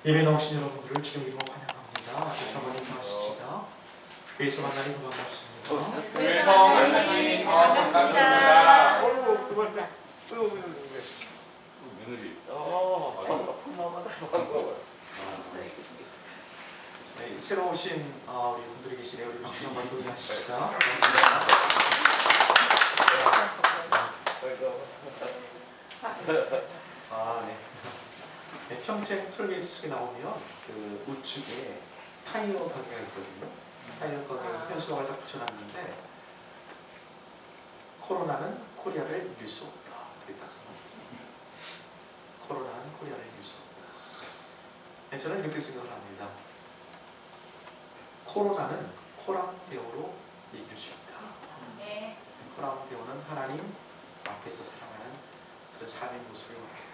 예배 나오신 여러분들을 주님으로 환영합니다. 다시 한번 인사하십시다. 교회에서 만나니 더 반갑습니다. 교회에서 만나니 더 반갑습니다. 며느리. 네, 새로 오신 우리 분들이 계시네요. 우리 박수 한번 동의하십시다. 네, 평택 톨게이트 측에 나오면 그 우측에 타이어 가게가 있거든요. 타이어 가게 현수막을 딱 붙여놨는데 코로나는 코리아를 이길 수 없다. 이렇게 딱 써놨더라고요. 코로나는 코리아를 이길 수 없다. 네, 저는 이렇게 생각을 합니다. 코로나는 코람데오로 이길 수 있다. 네. 코람데오는 하나님 앞에서 살아가는 그런 삶의 모습을 말합니다.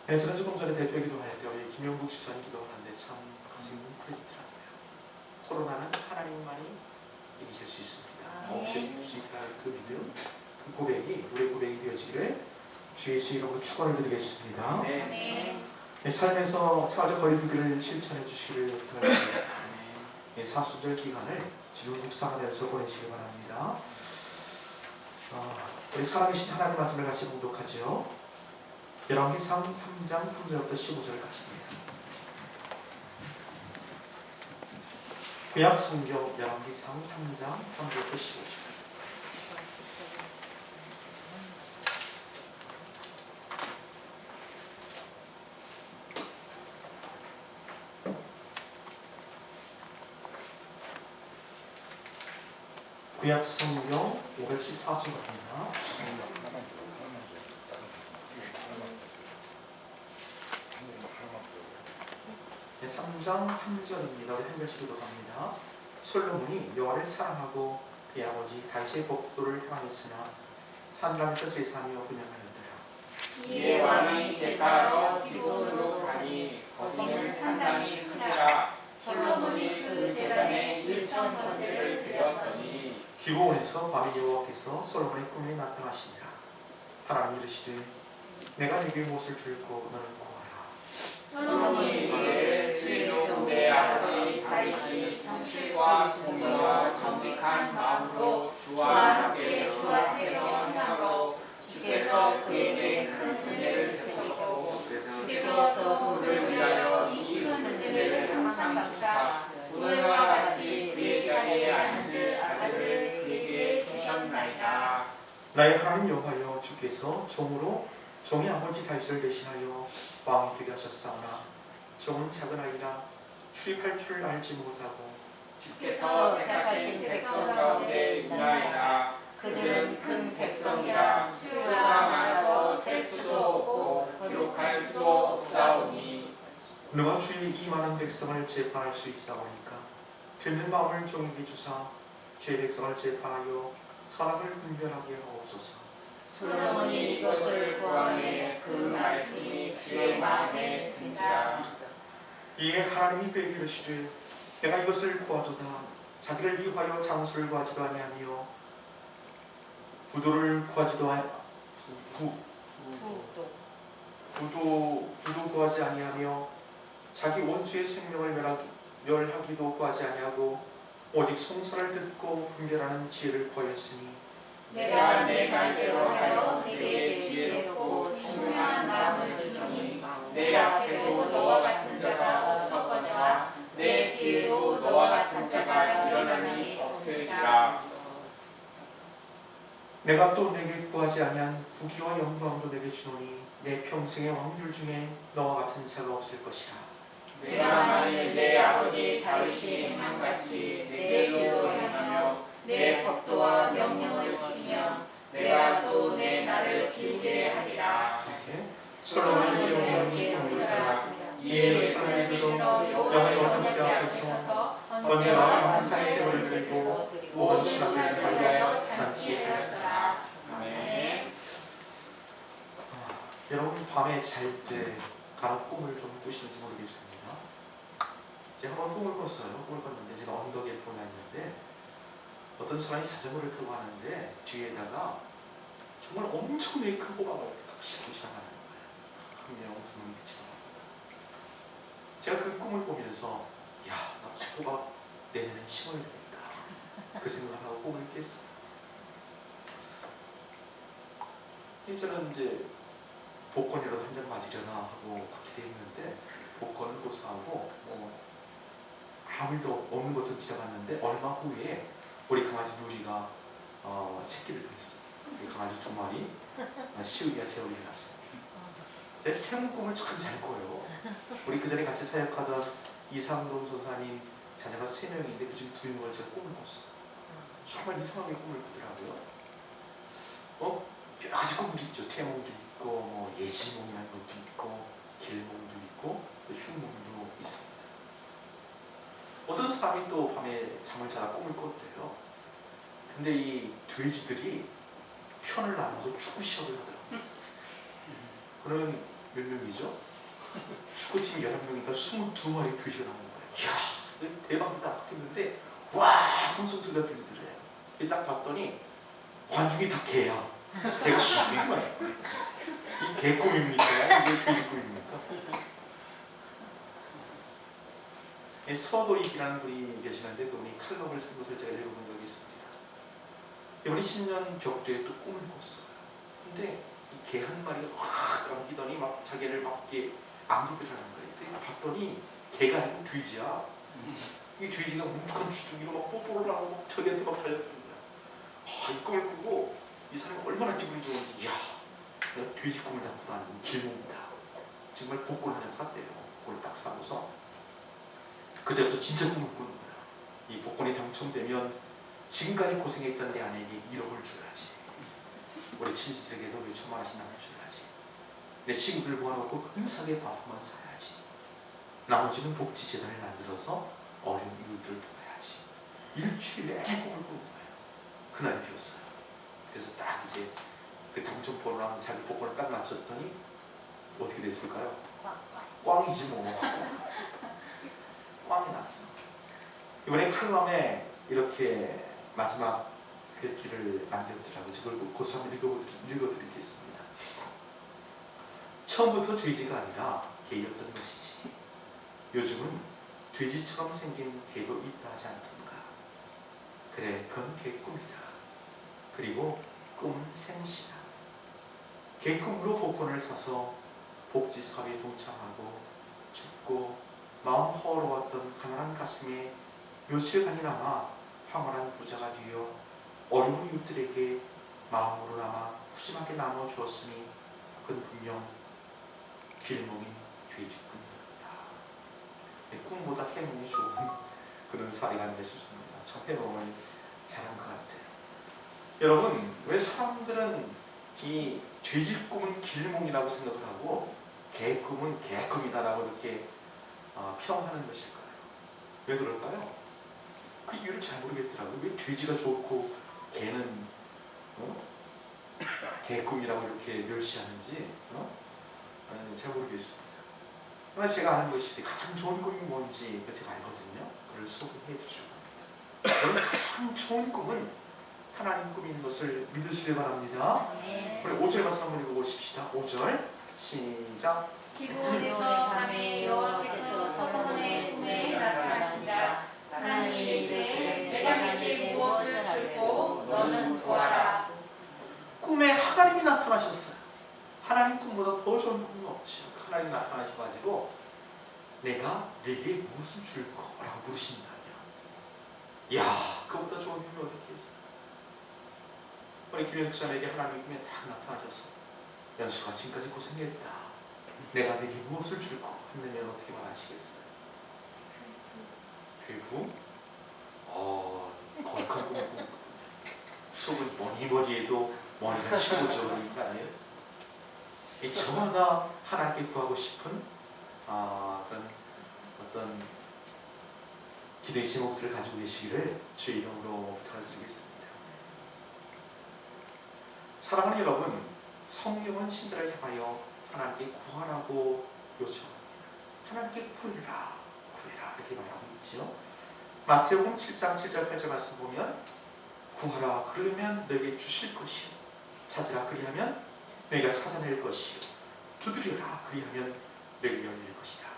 네, 저는 조금 전에 대표 기도할 때 우리 김용국 집사님 기도하는데 참 가슴이 뭉클해지더라고요. 코로나는 하나님만이 이기실 수 있습니다. 없애실 수 있다는 그 믿음, 그 고백이 우리의 고백이 되어지기를 주의 이름으로 축원을 드리겠습니다. 네. 네, 삶에서 사회적 거리두기를 실천해 주시기를 부탁드립니다. 네, 사수절 기간을 지금 묵상하면서 보내시기 바랍니다. 우리 살아계신 하나님 말씀을 같이 봉독하죠. 열왕기상 3장 3절부터 15절까지입니다. 구약 성경 열왕기상 3장 3절부터 15절. 구약 성경 514쪽입니다. 네, 3장 3절입니다. 우리 한 절씩 기도합니다. 솔로몬이 여호와를 사랑하고 그의 아버지 다윗의 법도를 향했으나 산간에서 제사하며 분양하였더라. 이에 왕이 제사하러 기도로 가니 거기는 산당이 크니라. 솔로몬이 그 제단에 1,000번제를 드렸더니 기브온에서 밤에 여호와께서 솔로몬의 꿈에 나타나시니라. 하나님 이르시되 내가 네게 무엇을 줄고 너는 구하라. 솔로몬이 이르기를 주의 내 아버지 다윗이 성실과 공의와 정직한 마음으로 주와 함께 주 앞에서 행함으로 주께서 그에게 큰 은혜를 베푸셨고 주께서 그를 위하여 이 큰 은혜를 항상 주사 오늘과 같이 그의 자리에 앉을 아들을 그에게 주셨나이다. 나의 하나님 여호와여 주께서 종으로 종의 아버지 다윗을 대신하여 왕이 되게 하셨사오나 종은 작은 아이라 출입할 줄 알지 못하고 주께서 택하신 백성 가운데 있나이다. 그들은 큰 백성이라 수가 많아서 셀 수도 없고 기록할 수도 없사오니 누가 주의 이 많은 백성을 재판할 수 있사오니까 듣는 마음을 종에게 주사 주의 백성을 재판하여 선악을 분별하게 하옵소서. 솔로몬이 이것을 구하매 그 말씀이 주의 마음에 든지라. 이에 하나님이 그에게 이르시되 내가 이것을 구하도다. 자기를 위하여 장수를 구하지도 아니하며 부도를 구하지도 부도 구하지 아니하며 자기 원수의 생명을 멸하기도 구하지 아니하고 오직 송사를 듣고 분별하는 지혜를 구하였으니 내가 내 말대로 하여 내게 지혜롭고 충만한 마음을 주노니 내 앞에도 너와 같은 자가 없었거니와 내 뒤에도 너와 같은 자가 일어나니 없을지라. 내가 또 내게 구하지 아니한 부귀와 영광도 내게 주노니 내 평생의 왕들 중에 너와 같은 자가 없을 것이라. 내가 만일 내 아버지 다윗이 행함같이 내 길로 행하며 내 법도와 명령을 지키면 내가 또 내 날을 길게 하리라. 솔로몬이 여호와의 꿈을 따라 이에 솔로몬도 여호와의 왕께 앞에서 번제와 감사의 제물을 드리고 온 신하들을 위하여 잔치하였더라. 여러분 밤에 잘 때 간혹 꿈을 좀 꾸시는지 모르겠습니다. 제가 한번 꿈을 꿨어요. 꿈을 꿨는데 제가 언덕에 보냈는데 어떤 사람이 자전거를 타고 가는데 뒤에다가 정말 엄청나게 큰 호박을 딱 싣고 시작하는 거예요. 한 명두 명이 지나갑니다. 제가 그 꿈을 보면서 야, 나도 저 호박 내년에 심어야 되겠다 그 생각을 하고 꿈을 깼어요. 저는 이제 복권이라도 한 장 맞으려나 하고 그렇게 돼 있는데 복권은 고사하고 아무 일도 없는 것처럼 지나갔는데 얼마 후에 우리 강아지 누리가 새끼를 낳았어요. 강아지 2마리 시우기가 재우게 났습니다. 제가 태몽 꿈을 참 잘 꿔요. 우리 그 전에 같이 사역하던 이상동 선사님 자녀가 3명인데 그중 2명을 제가 꿈을 꿨어요. 정말 이상하게 꿈을 꾸더라고요. 여러 가지 꿈들이 있죠. 태몽도 있고 예지몽이라는 것도 있고 길몽도 있고 또 흉몽도 있습니다. 어떤 사람이 또 밤에 잠을 자다 꿈을 꿨대요. 근데 이 돼지들이 편을 나눠서 축구 시합을 하더라고요. 그러면 몇 명이죠? 축구팀이 11명이니까 22마리 돼지가 나오는 거예요. 이야, 대박이다 했는데 와! 함성 소리가 들리더래요. 딱 봤더니 관중이 다 개야. 개가 죽인 거야. 이 개꿈입니까? 이게 돼지 꿈입니까? 서도익이라는 분이 계시는데 그분이 칼럼을 쓴 것을 제가 읽어본 적이 있습니다. 이번에 신년 벽두에 또 꿈을 꿨어요. 근데 이 개 한 마리가 확 안기더니 막 자기를 막 이렇게 안기더라는 거예요. 근데 봤더니 개가 아니고 돼지야. 이 돼지가 뭉툭한 주둥이로 막 뽀뽀를 하고 막 저기한테 막 달려드는 거야. 이 꿈을 꾸고 이 사람이 얼마나 기분이 좋은지, 이야, 내가 돼지 꿈을 다 꾸다니 길몽이다. 정말 복권을 하나 샀대요. 복권을 딱 사고서 그때부터 진짜 꿈을 꾸는 거야. 이 복권이 당첨되면 지금까지 고생했던 내 아내에게 1억을 줘야지. 우리 친지들에게도 몇 천만 원씩 나눠줘야지. 내 친구들 모아놓고 근사하게 밥 한번 사야지. 나머지는 복지재단을 만들어서 어려운 이웃들 도와야지. 일주일 내내 꿈을 꾸는 거예요. 그날이 되었어요. 그래서 딱 이제 그 당첨번호랑 자기 복권을 딱 맞췄더니 어떻게 됐을까요? 꽝이지 뭐. 꽝이 났어. 이번에 칼럼에 이렇게 마지막 글귀를 남겼더라고요. 그걸 고소 한번 읽어드리겠습니다. 처음부터 돼지가 아니라 개였던 것이지. 요즘은 돼지처럼 생긴 개도 있다 하지 않던가. 그래, 그건 개 꿈이다. 그리고 꿈은 생시다. 개 꿈으로 복권을 사서 복지 사업에 동참하고 춥고 마음 허러웠던 가난한 가슴에 며칠간이나마 황홀한 부자가 되어 어려운 이웃들에게 마음으로나마 푸짐하게 나눠 주었으니 그건 분명 길몽인 돼지꿈이었다. 꿈보다 해몽이 좋은 그런 사례가 아닌가 싶습니다. 참 해몽을 잘한 것 같아요. 여러분, 왜 사람들은 이 돼지 꿈은 길몽이라고 생각을 하고 개 꿈은 개꿈이다라고 이렇게 평하는 것일까요? 왜 그럴까요? 그 이유를 잘 모르겠더라고요. 왜 돼지가 좋고 개는 개꿈이라고 이렇게 멸시하는지 잘 모르겠습니다. 그러나 제가 아는 것이 가장 좋은 꿈이 뭔지 제가 알거든요. 그걸 소개해 드리려고 합니다. 여러분, 가장 좋은 꿈은 하나님 꿈인 것을 믿으시길 바랍니다. 우리 5절 말씀 한번 읽어보십시다. 5절 시작. 기브온에서 밤에 여호와께서 솔로몬의 꿈에 나타나시니라. 하나님이 이르시되 내가 네게 무엇을 줄고 너는 구하라. 꿈에 하나님이 나타나셨어요. 하나님 꿈보다 더 좋은 꿈이 없죠. 하나님 나타나셔가지고 내가 네게 무엇을 줄 거라고 물으신다면, 이야, 그보다 좋은 꿈이 어떻게 있어요? 우리 김현숙 자매에게 하나님이 꿈에 딱 나타나셔서 연수가 지금까지 고생했다. 내가 네게 무엇을 줄 거 한다면 어떻게 말하시겠어요? 괴부? 거룩한 꿈을 꾸거든요. 속은 뭐니 해도 머리가 치고져 그러니까 아니에요. 저마다 하나님께 구하고 싶은 그런 어떤 기도의 제목들을 가지고 계시기를 주의 이름으로 부탁을 드리겠습니다. 사랑하는 여러분, 성경은 신자를 향하여 하나님께 구하라고 요청합니다. 하나님께 구해라, 구해라 이렇게 말하고 있죠. 마태복음 7장 7절 8절 말씀 보면 구하라 그러면 너에게 주실 것이요, 찾으라 그리하면 너희가 찾아낼 것이요, 두드려라 그리하면 너에게 열릴 것이다.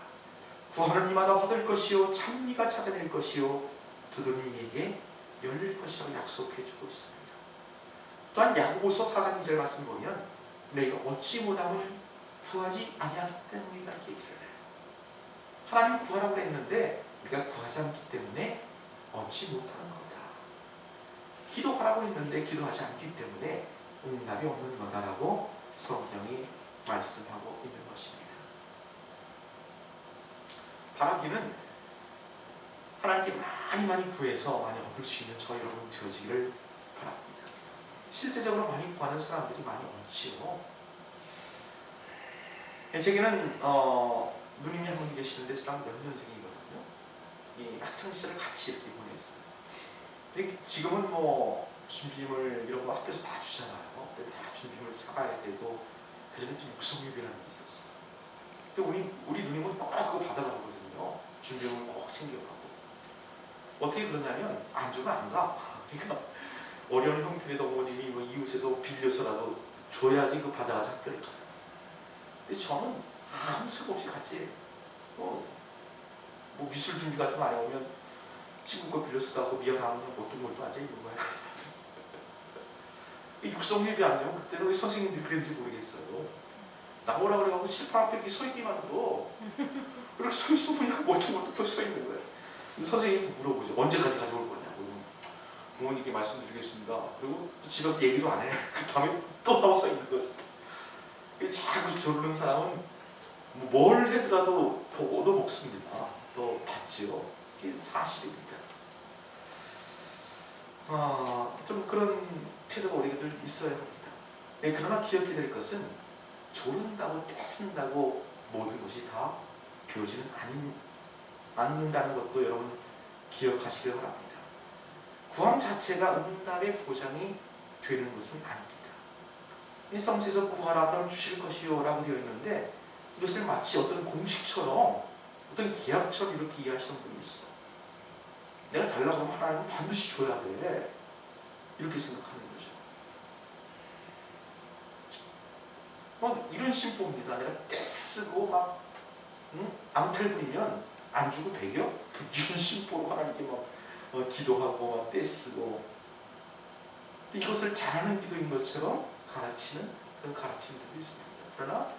구하는 이마다 받을 것이요 찬미가 찾아낼 것이요 두드리는 이에게 열릴 것이라고 약속해 주고 있습니다. 또한 야고보서 4장 2절 말씀 보면 너희가 얻지 못하면 구하지 아니하기 때문이다 이렇게 얘기를 해요. 하나님 구하라고 했는데 우리가 구하지 않기 때문에 얻지 못하는 거다. 기도하라고 했는데 기도하지 않기 때문에 응답이 없는 거다라고 성경이 말씀하고 있는 것입니다. 바라기는 하나님께 많이 구해서 많이 얻을 수 있는 저 여러분 되어지기를 바랍니다. 실제적으로 많이 구하는 사람들이 많이 얻지요. 제게는 누님이 한 분 계시는데 저랑 몇 년생이거든요. 이 학창시절을 같이 이렇게 보냈어요. 근데 지금은 뭐 준비물 이런 거 학교에서 다 주잖아요. 그때 다 준비물 사가야 되고 그전에 또 육성유비라는 게 있었어요. 근데 우리 누님은 꼭 그거 받아가거든요. 준비물 꼭 챙겨가고. 어떻게 그러냐면 안 주면 안 가. 그러니까 어려운 형편의 어머님이 뭐 이웃에서 빌려서라도 줘야지 그 받아가서 학교를 가요. 근데 저는 아무 생각 없이 같이 뭐 미술 준비가 좀 안 해오면 친구 거 빌려 쓰다고 미안하면 molto 앉아있는 거야. 육성예비 안 되면 그때는 왜 선생님들이 그랬는지 모르겠어요. 나오라 그래가지고 칠판 앞에 이렇게 서 있기만 하고 이렇게 서 있으면 그냥 molto 또 서 있는 거야. 선생님도 물어보죠. 언제까지 가져올 거냐고. 부모님께 말씀드리겠습니다. 그리고 또 집에 가서 얘기도 안 해. 그 다음에 또 나와 서 있는 거죠. 자꾸 저러는 사람은 뭘 해더라도 더 얻어먹습니다. 더 받지요. 이게 사실입니다. 좀 그런 태도가 우리들 있어야 합니다. 그러나 기억해야 될 것은 조른다고 떼쓴다고 모든 것이 다 되어지는 않는다는 것도 여러분 기억하시길 바랍니다. 구함 자체가 응답의 보장이 되는 것은 아닙니다. 이 성서에서 구하라 그러면 주실 것이요 라고 되어 있는데 이것을 마치 어떤 공식처럼 어떤 계약처럼 이렇게 이해하시는 분이 있어. 내가 달라고 하면 하나님은 반드시 줘야 돼. 이렇게 생각하는 거죠. 이런 심보입니다. 내가 떼쓰고 막 앙탈 부리면 안 주고 배겨? 이런 심보로 하나님께 막 기도하고 막 떼쓰고 이것을 잘하는 기도인 것처럼 가르치는 그런 가르침들도 있습니다. 그러나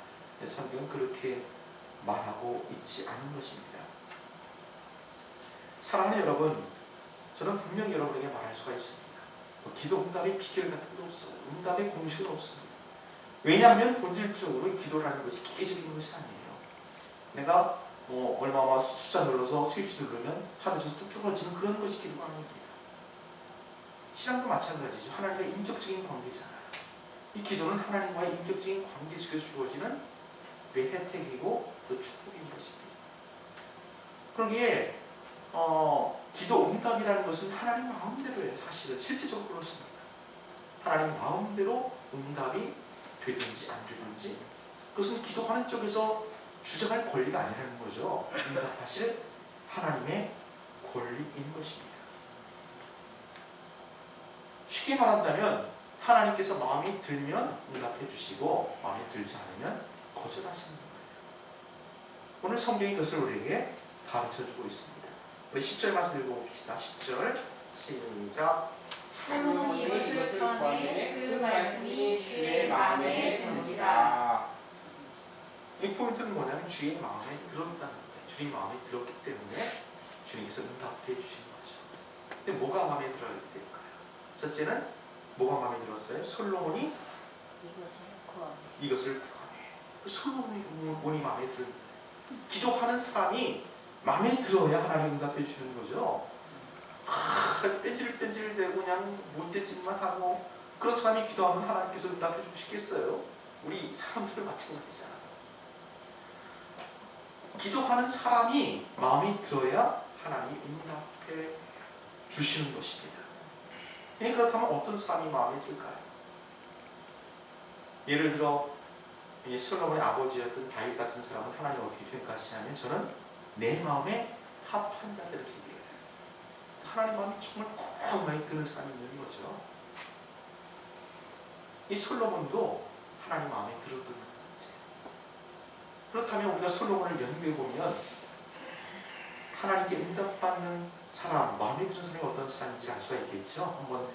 성경은 그렇게 말하고 있지 않은 것입니다. 사랑하는 여러분, 저는 분명히 여러분에게 말할 수가 있습니다. 기도 응답의 비결 같은 게 없어요. 응답의 공식은 없습니다. 왜냐하면 본질적으로 기도라는 것이 기계적인 것이 아니에요. 내가 얼마 숫자 눌러서 스위치 누르면 하늘에서 뚝 떨어지는 그런 것이 기도가 아닙니다. 신앙도 마찬가지죠. 하나님과 인격적인 관계잖아요. 이 기도는 하나님과의 인격적인 관계 속에서 주어지는 그 혜택이고 또 축복인 것입니다. 그러기에 기도 응답이라는 것은 하나님 마음대로예요. 사실은 실질적으로 그렇습니다. 하나님 마음대로 응답이 되든지 안 되든지 그것은 기도하는 쪽에서 주장할 권리가 아니라는 거죠. 응답하실 하나님의 권리인 것입니다. 쉽게 말한다면 하나님께서 마음이 들면 응답해 주시고 마음에 들지 않으면 거절하시는 거예요. 오늘 성경이 그것을 우리에게 가르쳐주고 있습니다. 우리 10절 말씀 읽어봅시다. 10절 시작. 솔로몬이 이것을 구하매 그 말씀이 주의 마음에 든지라. 이 포인트는 뭐냐면 주의 마음에 들었다는 거예요. 주님 마음에 들었기 때문에 주님께서 응답해 주신 거죠. 근데 뭐가 마음에 들어야 될까요? 첫째는 뭐가 마음에 들었어요? 솔로몬이 이것을 구하매. 솔로몬이 마음에 들은 기도하는 사람이 마음에 들어야 하나님 응답해 주시는 거죠. 뺀질뺀질대고 그냥 못된 짓만 하고 그런 사람이 기도하면 하나님께서 응답해 주시겠어요? 우리 사람들은 마찬가지잖아요. 기도하는 사람이 마음에 들어야 하나님이 응답해 주시는 것입니다. 그렇다면 어떤 사람이 마음에 들까요? 예를 들어 솔로몬의 아버지였던 다윗 같은 사람은 하나님 어떻게 평가하시냐면 저는 내 마음에 합한 자들 이렇게 얘기해요. 하나님 마음이 정말 꼭 많이 드는 사람이 있는 거죠. 이 솔로몬도 하나님 마음에 들었던 거지. 그렇다면 우리가 솔로몬을 연구해 보면 하나님께 응답받는 사람, 마음에 드는 사람이 어떤 사람인지 알 수가 있겠죠. 한번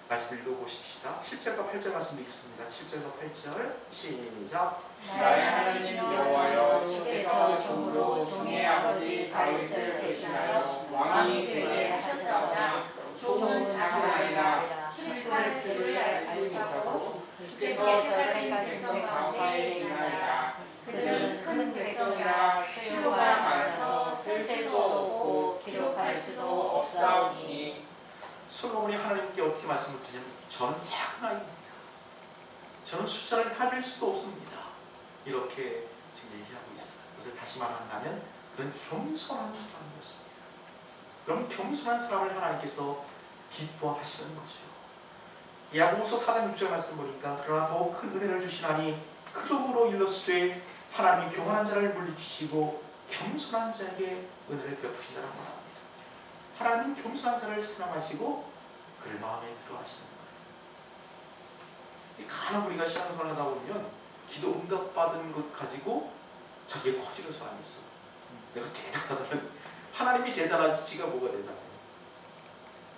말씀 읽어보십시다. 7절과 8절 말씀 읽습니다. 7절과 8절 시작. 나의 하나님 여호와여, 주께서 종으로 종의 아버지 다윗을 대신하여 왕이 되게 하셨사오나 종은 작은 아이라 출입할 줄을 알지 못하고 주께서 택하신 백성 가운데 있나이다. 그들은 큰 백성이라 수요가 많아서 셀 수도 없고 기록할 수도 없사오니. 솔로몬이 하나님께 어떻게 말씀을 드리냐면 저는 작은 아이입니다. 저는 숫자를 합일 수도 없습니다. 이렇게 지금 얘기하고 있어요. 그래서 다시 말한다면 그런 겸손한 사람이었습니다. 그럼 겸손한 사람을 하나님께서 기뻐하시는 거죠. 야고보서 4장 6절 말씀 보니까 그러나 더욱 큰 은혜를 주시나니 그러므로 일렀으되 하나님이 교만한 자를 물리치시고 겸손한 자에게 은혜를 베푸신다라고 말합니다. 하나님은 겸손한 자를 사랑하시고 그를 마음에 들어 하시는 거예요. 간혹 우리가 신앙생활을 하다 보면 기도 응답받은 것 가지고 자기가 커지는 사람이 있어. 내가 대단하다면 하나님이 대단하지 지가 뭐가 대단해.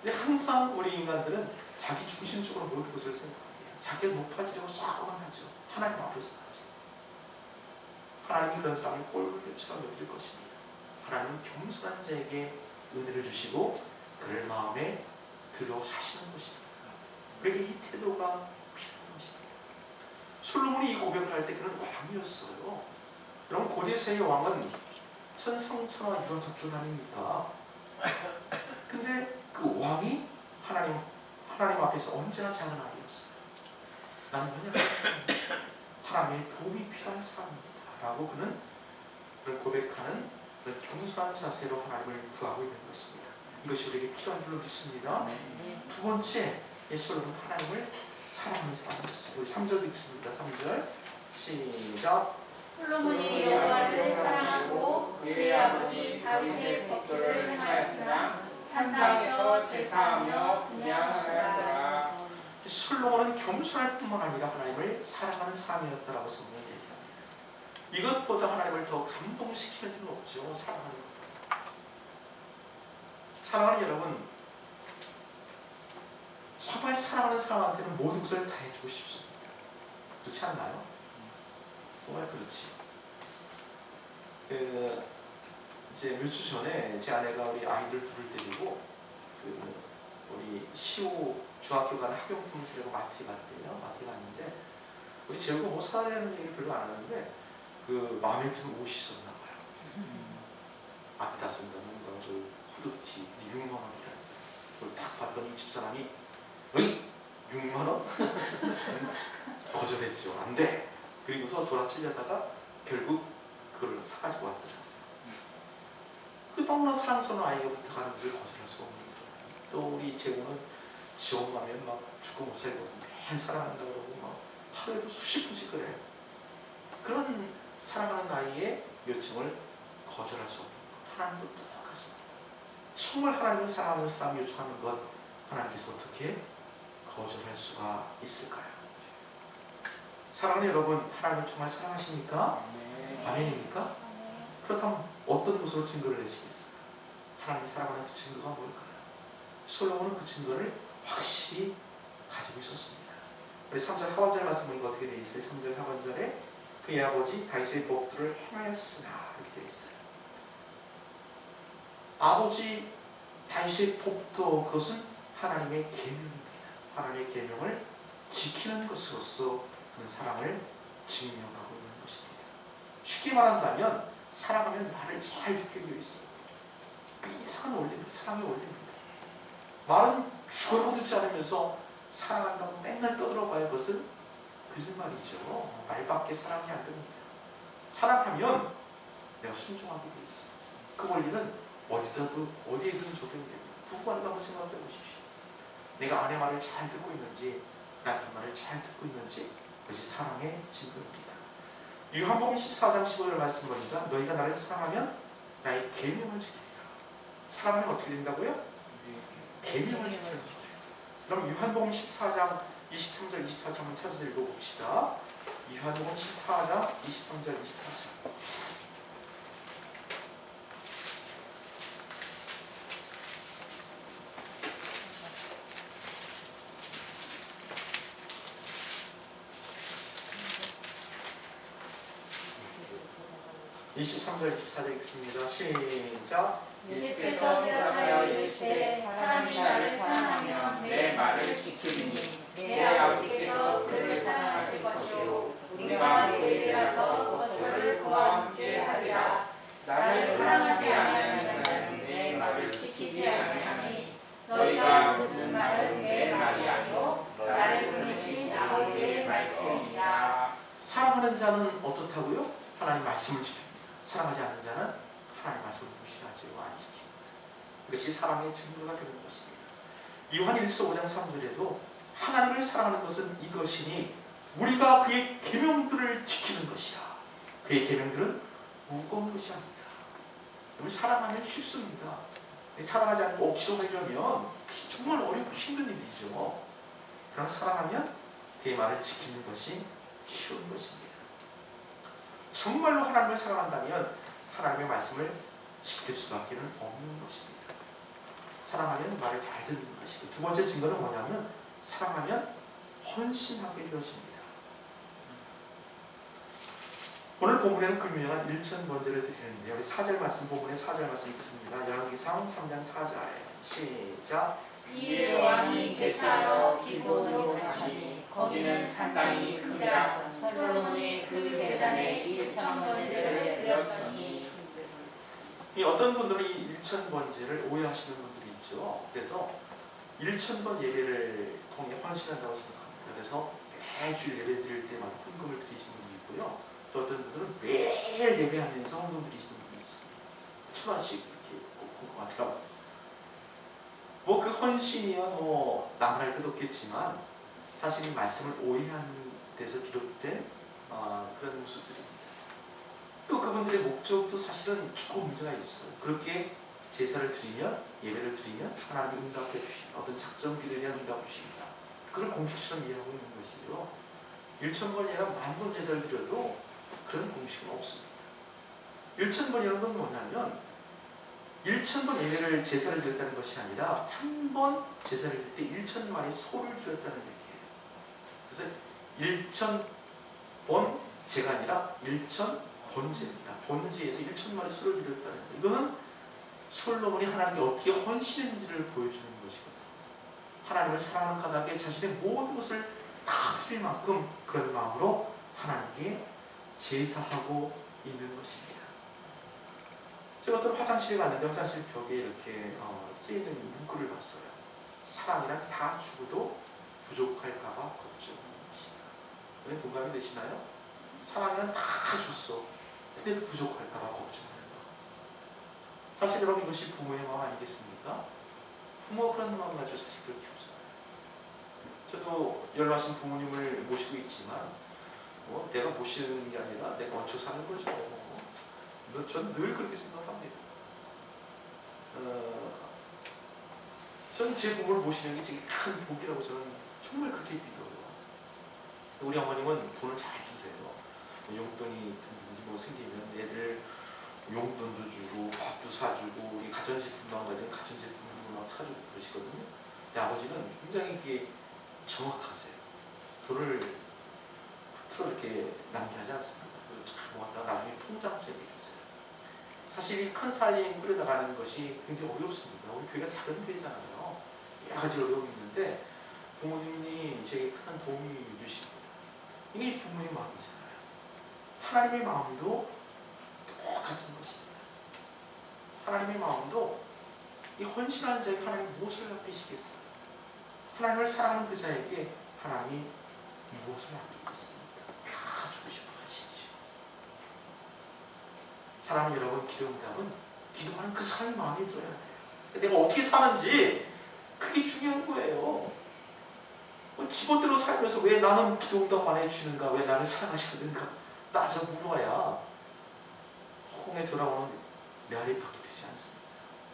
근데 항상 우리 인간들은 자기 중심적으로 모든 것을 생각해요. 자기가 높아지려고 자꾸만 하죠. 하나님 앞에서 하지. 하나님이 그런 사람을 꼴불견처럼 여길 것입니다. 하나님은 겸손한 자에게 은혜를 주시고 그를 마음에 들어 하시는 것입니다. 그러니까 이 태도가 필요한 것입니다. 솔로몬이 이 고백을 할 때 그는 왕이었어요. 그럼 고대세의 왕은 천성천하 유전접존 아닙니까? 근데 그 왕이 하나님 앞에서 언제나 작은 아이였어요. 나는 연약한 사람입니다. 하나님의 도움이 필요한 사람입니다. 라고 그는 고백하는 겸손한 자세로 하나님을 구하고 있는 것입니다. 이것이 우리에게 필요한 줄로 믿습니다. 두 번째, 솔로몬은 하나님을 사랑하는 사람이었어요. 우리 3절 읽습니다. 3절 시작. 솔로몬이 여호와를 사랑하고 그의 아버지 다윗의 법도를 행하였으나 산 땅에서 제사하며 분향하였더라. 솔로몬은 겸손할 뿐만 아니라 하나님을 사랑하는 사람이었다라고 성경이 얘기합니다. 이것보다 하나님을 더 감동시키는 일은 없죠. 사랑하는 것보다. 사랑하는 여러분, 정말 사랑하는 사람한테는 모든 것을 다 해주고 싶습니다. 그렇지 않나요? 정말 그렇지. 이제 몇 주 전에 제 아내가 우리 아이들 둘을 데리고 우리 시오 중학교 가는 학용품 사려고 마트에 갔대요. 마트에 갔는데 우리 재우가 뭐 사달라는 얘기를 별로 안 하는데 그 마음에 드는 옷이 있었나 봐요. 아디다스인가 뭔가 그 후드티 6만 원이라. 그걸 딱 봤더니 집사람이 어이 6만 원? 거절했죠. 안 돼. 그리고서 돌아치려다가 결국 그걸 사가지고 왔더라고요. 그 너무나 사랑스러운 아이가 부탁하는 것을 거절할 수가 없는 거예요. 또 우리 재우는 지원 가면 막 죽고 못 살고 맨 사랑한다고 그러고 막 하루에도 수십 분씩 그래요. 그런 사랑하는 아이의 요청을 거절할 수 없는 것. 하나님도 똑같습니다. 정말 하나님을 사랑하는 사람이 요청하는 것 하나님께서 어떻게 거절할 수가 있을까요? 사랑하는 여러분, 하나님을 정말 사랑하십니까? 아멘입니까? 그렇다면 어떤 것으로 증거를 내시겠어요? 하나님을 사랑하는 그 증거가 뭘까요? 솔로몬은 그 증거를 확실히 가지고 있었습니다. 우리 3절 하반절 말씀 보니까 어떻게 되어 있어요? 3절 하반절에 그의 아버지 다윗의 법도를 행하였으나 이렇게 되어 있어요. 아버지 다윗의 법도, 그것은 하나님의 계명입니다. 하나님의 계명을 지키는 것으로서 그는 사랑을 증명하고 있는 것입니다. 쉽게 말한다면 사랑하면 말을 잘 듣게 되어 있어요. 그 이상한 원리입니다. 사랑의 원리입니다. 말은 죽어도 듣지 않으면서 사랑한다고 맨날 떠들어봐야 그것은 거짓말이죠. 말밖에 사랑이 안 됩니다. 사랑하면 내가 순종하게 되어 있어요. 그 원리는 어디에든 적용됩니다. 부부간에 한번 생각해 보십시오. 내가 아내 말을 잘 듣고 있는지, 남편 말을 잘 듣고 있는지, 그것이 사랑의 증거입니다. 요한복음 14장 15절 말씀 보니까 너희가 나를 사랑하면 나의 계명을 지키리라. 사랑하면 어떻게 된다고요? 계명을 지키는 거예요. 그럼 요한복음 14장 23절 24절 한번 찾아서 읽어봅시다. 요한복음 14장 23절 24절 23절 24절 읽습니다. 시작. 예수께서 대답하여 이르시되 사람이 나를 사랑하면 내 말을 지키리니 내 아버지께서 그를 사랑하실 것이요 우리가 그에게 가서 거처를 그와 함께 하리라. 나를 사랑하지 아니하는 자는 내 말을 지키지 아니하니 너희가 듣는 말은 내 말이 아니요 나를 보내신 아버지의 말씀이니라. 사랑하는 자는 어떻다고요? 하나님 말씀을 지킵니다. 사랑하지 않는 자는 하나님 말씀을 무시하지 안 지킵니다. 이것이 사랑의 증거가 되는 것입니다. 요한 1서 5장 3절에도 하나님을 사랑하는 것은 이것이니 우리가 그의 계명들을 지키는 것이라. 그의 계명들은 무거운 것이 아니다. 사랑하면 쉽습니다. 사랑하지 않고 억지로 하려면 정말 어렵고 힘든 일이죠. 그러나 사랑하면 그의 말을 지키는 것이 쉬운 것입니다. 정말로 하나님을 사랑한다면 하나님의 말씀을 지킬 수밖에 없는 것입니다. 사랑하면 말을 잘 듣는 것이고, 두 번째 증거는 뭐냐면 사랑하면 헌신하게 이루어집니다. 오늘 본문에는 그 유명한 일천번제를 드리는데요. 우리 4절 말씀, 본문의 4절 말씀 읽습니다. 열왕기상 3장 4절 시작. 이에 왕이 제사하러 기브온으로 가니 거기는 상당히 크자. 솔로몬이 그 제단에 1,000번제를 드렸더니. 이 어떤 분들은 이 1,000번제를 오해하시는 분들이 있죠. 그래서 1,000번 예배를 통해 헌신한다고 생각합니다. 그래서 매주 예배 드릴 때마다 헌금을 드리시는 분이 있고요. 또 어떤 분들은 매일 예배하면서 헌금 드리시는 분이 있습니다. 1,000원씩 이렇게 꼭 하더라고요. 뭐 그 헌신이야 뭐 나무랄 것도 없겠지만 사실 이 말씀을 오해한 데서 비롯된 그런 모습들입니다. 또 그분들의 목적도 사실은 조금 문제가 있어요. 그렇게 제사를 드리면, 예배를 드리면 하나님이 응답해 주십니다. 어떤 작정기도에 대한 응답을 주십니다. 그걸 공식처럼 이해하고 있는 것이죠. 1,000번이나 10,000번 제사를 드려도 그런 공식은 없습니다. 1,000번이라는 건 뭐냐면 1,000번 예배를 제사를 드렸다는 것이 아니라 한 번 제사를 드릴 때 1,000마리 소를 드렸다는 얘기예요. 그래서 1,000번 제가 아니라 1,000번제입니다. 번제에서 1,000마리 소를 드렸다는 거예요. 이거는 솔로몬이 하나님께 어떻게 헌신했는지를 보여주는 것이거든요. 하나님을 사랑하는 까닭에 자신의 모든 것을 다 드릴 만큼 그런 마음으로 하나님께 제사하고 있는 것입니다. 제가 어떤 화장실에 갔는데 화장실 벽에 이렇게 쓰이는 문구를 봤어요. 사랑이란 다 죽어도 부족할까봐 걱정하는 것이다. 여러분 공감이 되시나요? 사랑이란 다 줬어. 근데도 부족할까봐 걱정하는 거. 사실 여러분 이것이 부모의 마음 아니겠습니까? 부모가 그런 마음을 가지고 자식들을 키우잖아요. 저도 연로하신 부모님을 모시고 있지만 내가 모시는 게 아니라 내가 얹혀 사는 거죠. 저는 늘 그렇게 생각합니다. 저는 제 부모를 모시는 게 되게 큰 복이라고 저는 정말 그렇게 믿어요. 우리 어머님은 돈을 잘 쓰세요. 용돈이 뭐 생기면 애들 용돈도 주고 밥도 사주고 우리 가전제품만 가지고 가전제품도 막 사주고 그러시거든요. 근데 아버지는 굉장히 그게 정확하세요. 돈을 흐트러 이렇게 낭비하지 않습니다. 잘 모았다가 나중에 통장을 챙겨주세요. 사실 이 큰 살림 끌어나가는 것이 굉장히 어렵습니다. 우리 교회가 작은 교회잖아요. 여러 가지 어려움이 있는데 부모님이 제게 큰 도움이 주십니다. 이게 부모의 마음이잖아요. 하나님의 마음도 똑같은 것입니다. 하나님의 마음도 이 헌신하는 자에게 하나님이 무엇을 아끼시겠어요? 하나님을 사랑하는 그 자에게 하나님이 무엇을 아끼겠습니까? 다 주고 싶어 하시죠. 사랑하는 여러분, 기도응답은 기도하는 그 사람의 마음이 들어야 돼요. 내가 어떻게 사는지 그게 중요한 거예요. 지멋대로 살면서 왜 나는 기도응답 안 해주시는가, 왜 나를 사랑하시는가 따져 물어야 허공에 돌아오는 메아리 받게 되지 않습니다.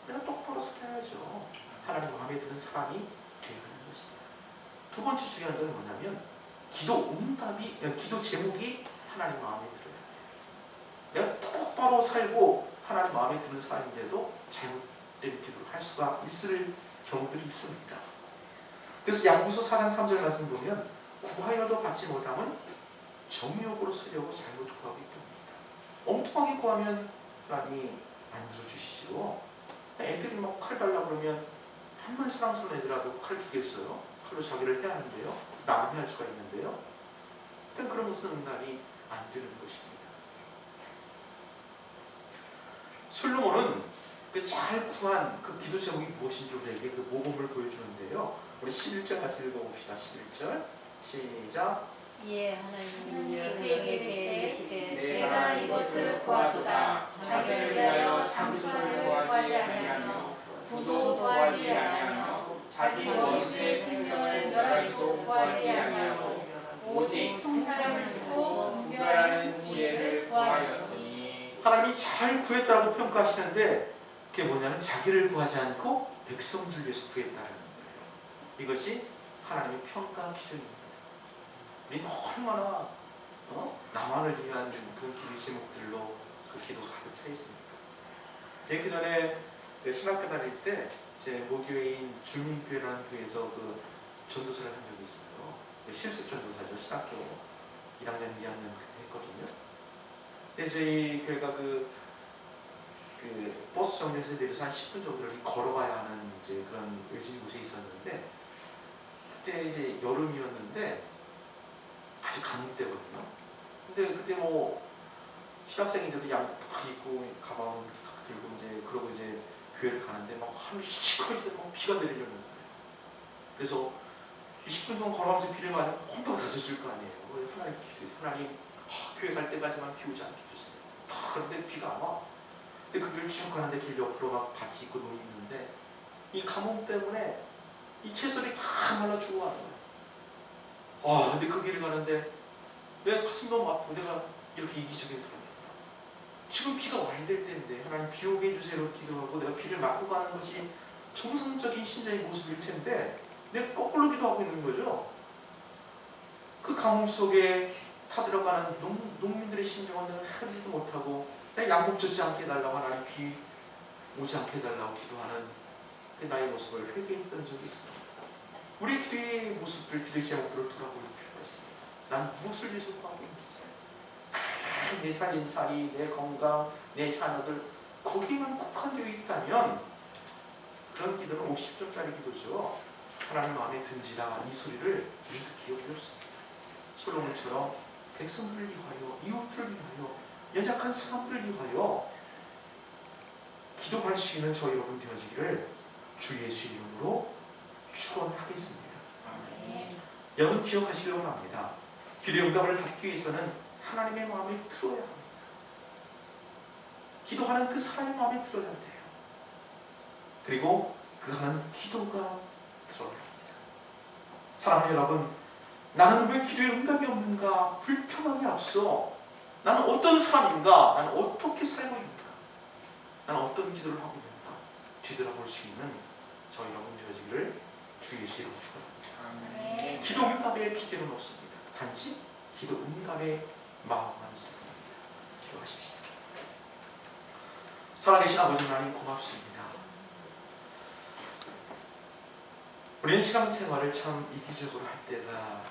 내가 똑바로 살아야죠. 하나님 마음에 드는 사람이 되어야 하는 것입니다. 두 번째 중요한 건 뭐냐면 기도 제목이 하나님 마음에 들어야 돼요. 내가 똑바로 살고 하나님 마음에 드는 사람인데도 잘못된 기도를 할 수가 있을 경우들이 있습니다. 그래서 야고보서 4장 3절 말씀 보면 구하여도 받지 못하면 정욕으로 쓰려고 잘못 구하기 때문이다. 통하게 구하면 하나님이 안 들어주시죠. 애들이 막 칼 달라고 그러면 한번 사랑스러운 애들라도 칼 주겠어요? 칼로 자기를 해야 하는데요. 남을 해할 수가 있는데요. 그런 것은 응답이 안 되는 것입니다. 솔로몬은 그 잘 구한 그 기도 제목이 무엇인지 우리에게 그 모범을 보여주는데요. 우리 11절 같이 읽어봅시다. 11절 시작. 이에 하나님이 그에게 이르시되 내가 이것을 구하도다. 자기를 위하여 장수를 구하지 아니하며 부도 구하지 아니하며 자기 원수의 생명을 멸하기도 구하지 아니하고 오직 성사를 두고 분별하는 지혜를 구하였으니. 하나님이 잘 구했다고 평가하시는데 그게 뭐냐면 자기를 구하지 않고 백성들을 위해서 구했다는 거예요. 이것이 하나님의 평가 기준입니다. 우리는 얼마나 나만을 위한 그 기도 제목들로 그 기도가 가득 차 있습니까? 그 전에 신학교 다닐 때 제 모교회인 주민교회라는 교회에서 그 전도사를 한 적이 있어요. 실습 전도사죠. 신학교 1학년, 2학년 그때 했거든요. 근데 저희 교회가 그 버스 정류장에서 내려서 한 10분 정도를 걸어가야 하는 이제 그런 외진 곳에 있었는데 그때 이제 여름이었는데 아주 가뭄 때거든요. 근데 그때 뭐 신학생인데도 양복 딱 입고 가방 딱 들고 이제 그러고 이제 교회를 가는데 막 하늘이 시커멓게 막 비가 내리려는 거예요. 그래서 20분 정도 걸어가면서 비를 맞으면 홈pak 젖을 거 아니에요. 하나님 기도해요. 하나님 교회 갈 때까지만 비 오지 않게 해주세요. 그런데 비가 안 와. 근데 그 길을 쭉 가는데 길 옆으로 막 밭이 있고 논이 있는데 이 가뭄 때문에 이 채소들이 다 말라 죽어가는 거예요. 근데 그 길을 가는데 내가 가슴 너무 아프고 내가 이렇게 이기적인 사람이야. 지금 비가 와야 될 때인데 하나님 비 오게 해주세요 기도하고 내가 비를 맞고 가는 것이 정상적인 신자의 모습일 텐데 내가 거꾸로 기도하고 있는 거죠. 그 가뭄 속에 타들어가는 농민들의 심정은 내가 헤아리지도 못하고 내가 양복 젖지 않게 해달라고 하나님 비 오지 않게 해달라고 기도하는 그 나의 모습을 회개했던 적이 있습니다. 우리 기도의 모습들, 기도의 제목들을 돌아볼 필요가 있습니다. 난 무엇을 위해서 구하고 있는지, 내 살림살이, 내 건강, 내 자녀들 거기에만 국한되어 있다면 그런 기도는 50점짜리 기도죠. 하나님 마음에 든지라 이 소리를 우리는 듣기 어렵습니다. 솔로몬처럼 백성들을 위하여, 이웃들을 위하여, 연약한 사람들을 위하여 기도할 수 있는 저 여러분 되어지기를 주 예수 이름으로 축원하겠습니다. 여러분 기억하시기 바랍니다. 기도의 응답을 받기 위해서는 하나님의 마음에 들어야 합니다. 기도하는 그 사람의 마음에 들어야 돼요. 그리고 그 하는 기도가 들어야 합니다. 사랑하는 여러분, 나는 왜 기도의 응답이 없는가 불평하기 앞서 나는 어떤 사람인가, 나는 어떻게 살고 있는가, 나는 어떤 기도를 하고 있는가 뒤돌아볼 수 있는 저희 여러분 되어지기를 주 예수의 이름으로 축원합니다. 기도 응답의 비결은 없습니다. 단지 기도 응답의 마음만 있을 겁니다. 기도하십시다. 살아계신 아버지 하나님 고맙습니다. 우리는 신앙생활을 참 이기적으로 할 때가